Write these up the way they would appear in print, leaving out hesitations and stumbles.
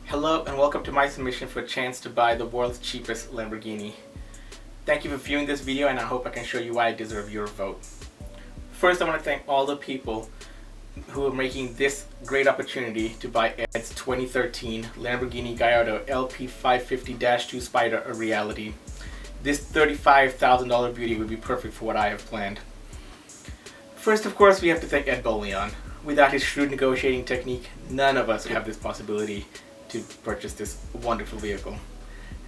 Hello and welcome to my submission for a chance to buy the world's cheapest Lamborghini. Thank you for viewing this video and I hope I can show you why I deserve your vote. First, I want to thank all the people who are making this great opportunity to buy Ed's 2013 Lamborghini Gallardo LP 550-2 Spider a reality. This $35,000 beauty would be perfect for what I have planned. First, of course, we have to thank Ed Bolian. Without his shrewd negotiating technique, none of us would have this possibility to purchase this wonderful vehicle.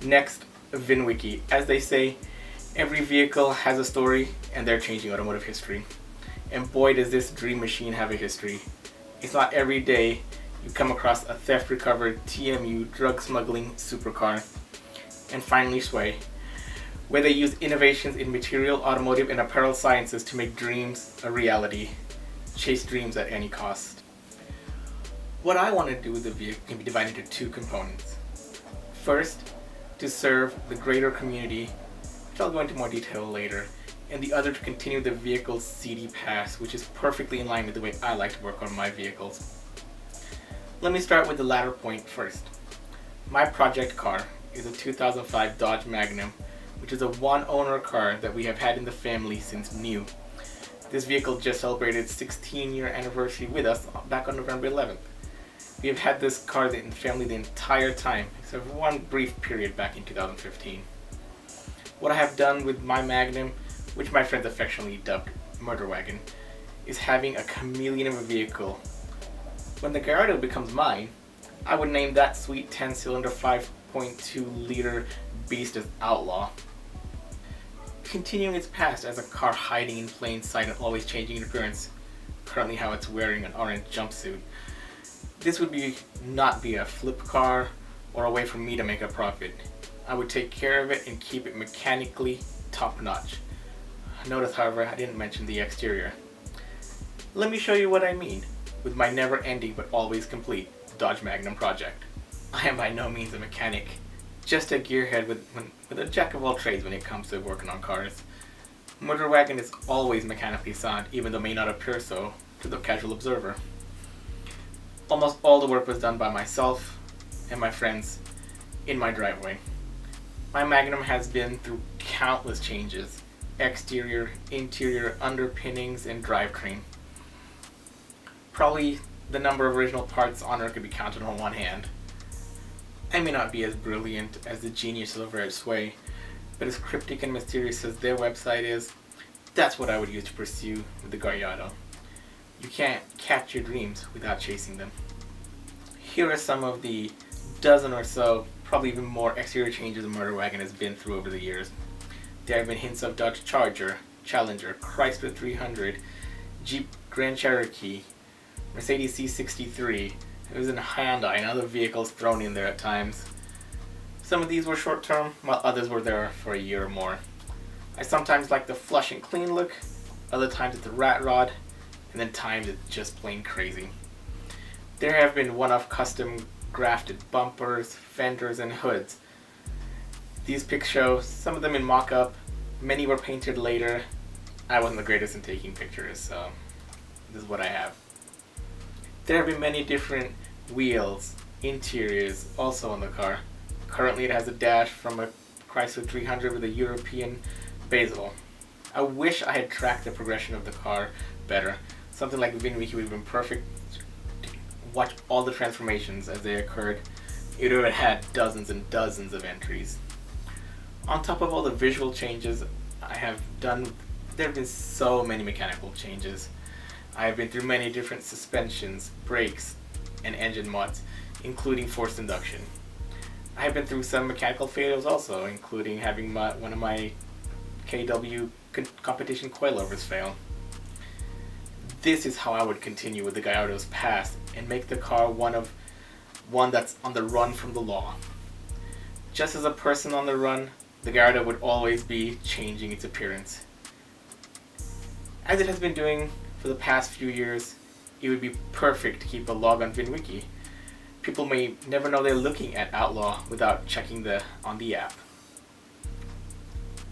Next, VINWiki. As they say, every vehicle has a story and they're changing automotive history. And boy does this dream machine have a history. It's not every day you come across a theft recovered TMU drug smuggling supercar. And finally, SWAE, where they use innovations in material, automotive, and apparel sciences to make dreams a reality. Chase dreams at any cost. What I want to do with the vehicle can be divided into two components. First, to serve the greater community, which I'll go into more detail later, and the other to continue the vehicle's CD pass, which is perfectly in line with the way I like to work on my vehicles. Let me start with the latter point first. My project car is a 2005 Dodge Magnum, which is a one-owner car that we have had in the family since new. This vehicle just celebrated its 16-year anniversary with us back on November 11th. We have had this car in the family the entire time, except for one brief period back in 2015. What I have done with my Magnum, which my friends affectionately dubbed Murder Wagon, is having a chameleon of a vehicle. When the Gallardo becomes mine, I would name that sweet 10-cylinder 5.2-liter beast as Outlaw. Continuing its past as a car hiding in plain sight and always changing in appearance, currently how it's wearing an orange jumpsuit. This would not be a flip car or a way for me to make a profit. I would take care of it and keep it mechanically top-notch. Notice, however, I didn't mention the exterior. Let me show you what I mean with my never-ending but always complete Dodge Magnum project. I am by no means a mechanic, just a gearhead with a jack of all trades when it comes to working on cars. Murder Wagon is always mechanically sound, even though it may not appear so to the casual observer. Almost all the work was done by myself and my friends in my driveway. My Magnum has been through countless changes: exterior, interior, underpinnings, and drivetrain. Probably the number of original parts on Earth could be counted on one hand. I may not be as brilliant as the geniuses over at SWAE, but as cryptic and mysterious as their website is, that's what I would use to pursue with the Gallardo. You can't catch your dreams without chasing them. Here are some of the dozen or so, probably even more, exterior changes the Murder Wagon has been through over the years. There have been hints of Dodge Charger, Challenger, Chrysler 300, Jeep Grand Cherokee, Mercedes C63, it was in Hyundai and other vehicles thrown in there at times. Some of these were short term, while others were there for a year or more. I sometimes like the flush and clean look, other times it's a rat rod, and then times it's just plain crazy. There have been one-off custom grafted bumpers, fenders, and hoods. These pics show some of them in mock-up, many were painted later. I wasn't the greatest in taking pictures, so this is what I have. There have been many different wheels, interiors also on the car. Currently it has a dash from a Chrysler 300 with a European bezel. I wish I had tracked the progression of the car better. Something like VINWiki would have been perfect to watch all the transformations as they occurred. It would have had dozens and dozens of entries. On top of all the visual changes I have done, there have been so many mechanical changes. I have been through many different suspensions, brakes, and engine mods, including forced induction. I have been through some mechanical failures also, including having one of my KW competition coilovers fail. This is how I would continue with the Gallardo's past and make the car one that's on the run from the law. Just as a person on the run, the Gallardo would always be changing its appearance. As it has been doing for the past few years, it would be perfect to keep a log on VINWiki. People may never know they're looking at Outlaw without checking on the app.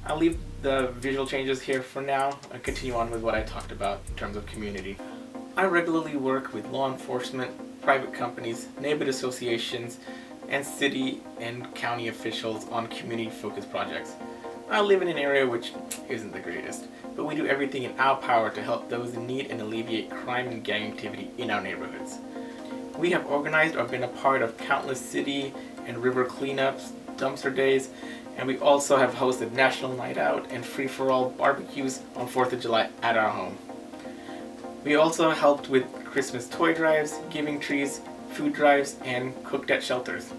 I'll leave the visual changes here for now and continue on with what I talked about in terms of community. I regularly work with law enforcement, private companies, neighborhood associations, and city and county officials on community-focused projects. I live in an area which isn't the greatest, but we do everything in our power to help those in need and alleviate crime and gang activity in our neighborhoods. We have organized or been a part of countless city and river cleanups, dumpster days, and we also have hosted National Night Out and free-for-all barbecues on 4th of July at our home. We also helped with Christmas toy drives, giving trees, food drives, and cooked at shelters.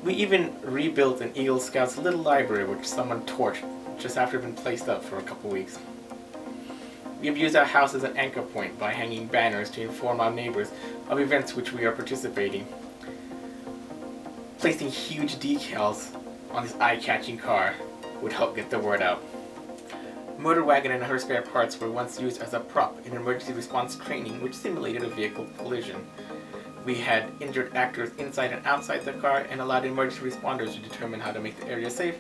We even rebuilt an Eagle Scouts little library which someone torched just after it had been placed up for a couple weeks. We have used our house as an anchor point by hanging banners to inform our neighbors of events which we are participating. Placing huge decals on this eye-catching car would help get the word out. Motor wagon and her spare parts were once used as a prop in emergency response training which simulated a vehicle collision. We had injured actors inside and outside the car and allowed emergency responders to determine how to make the area safe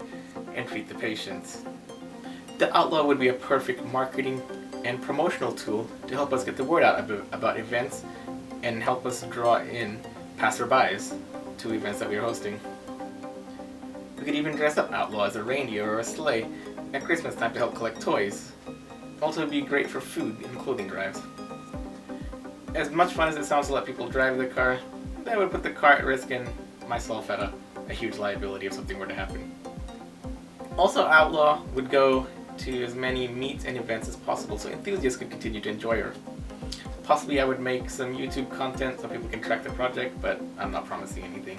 and treat the patients. The Outlaw would be a perfect marketing and promotional tool to help us get the word out about events and help us draw in passerbys to events that we are hosting. We could even dress up Outlaw as a reindeer or a sleigh at Christmas time to help collect toys. Also, it would be great for food and clothing drives. As much fun as it sounds to let people drive the car, that would put the car at risk and myself at a huge liability if something were to happen. Also, Outlaw would go to as many meets and events as possible so enthusiasts could continue to enjoy her. Possibly I would make some YouTube content so people can track the project, but I'm not promising anything.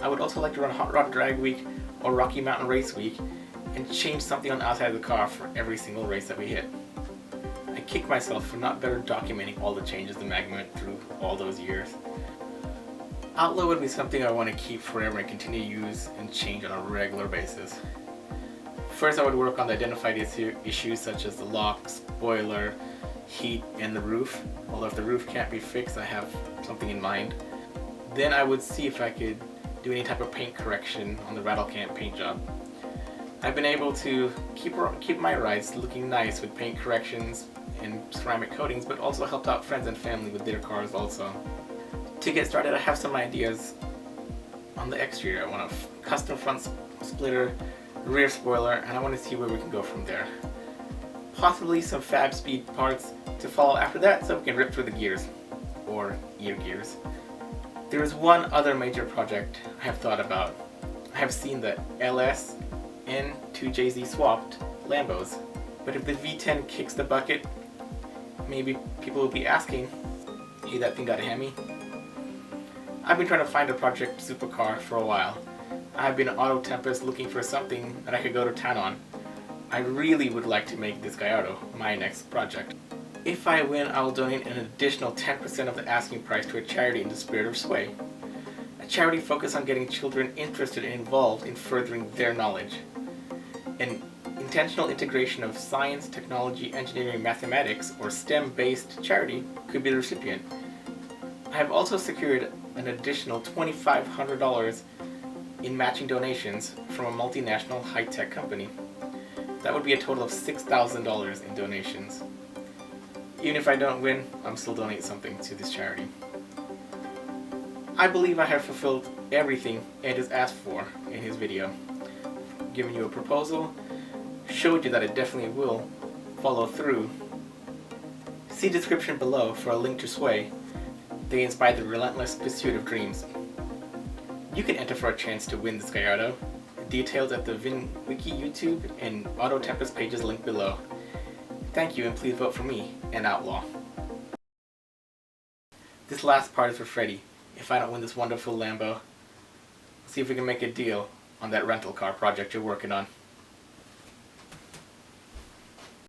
I would also like to run Hot Rod Drag Week or Rocky Mountain Race Week and change something on the outside of the car for every single race that we hit. I kick myself for not better documenting all the changes the mag went through all those years. Outlaw would be something I want to keep forever and continue to use and change on a regular basis. First, I would work on the identified issues such as the lock, spoiler, heat, and the roof. Although if the roof can't be fixed, I have something in mind. Then I would see if I could do any type of paint correction on the rattle can paint job. I've been able to keep my rides looking nice with paint corrections and ceramic coatings, but also helped out friends and family with their cars also. To get started, I have some ideas on the exterior. I want a custom front splitter, rear spoiler, and I want to see where we can go from there. Possibly some fab speed parts to follow after that so we can rip through the gears, or ear gears. There is one other major project I have thought about. I have seen the LS and 2JZ swapped Lambos, but if the V10 kicks the bucket, maybe people will be asking, hey, that thing got a Hemi? I've been trying to find a project supercar for a while. I've been Auto Tempest looking for something that I could go to town on. I really would like to make this Gallardo my next project. If I win, I will donate an additional 10% of the asking price to a charity in the spirit of SWAE. A charity focused on getting children interested and involved in furthering their knowledge. An intentional integration of science, technology, engineering, mathematics, or STEM-based charity could be the recipient. I have also secured an additional $2,500 in matching donations from a multinational high-tech company. That would be a total of $6,000 in donations. Even if I don't win, I'm still donating something to this charity. I believe I have fulfilled everything Ed has asked for in his video. Given you a proposal, showed you that it definitely will follow through. See description below for a link to SWAE. They inspire the relentless pursuit of dreams. You can enter for a chance to win this Gallardo. Details at the VINWiki YouTube and Auto Tempest pages linked below. Thank you, and please vote for me and Outlaw. This last part is for Freddy. If I don't win this wonderful Lambo, see if we can make a deal on that rental car project you're working on.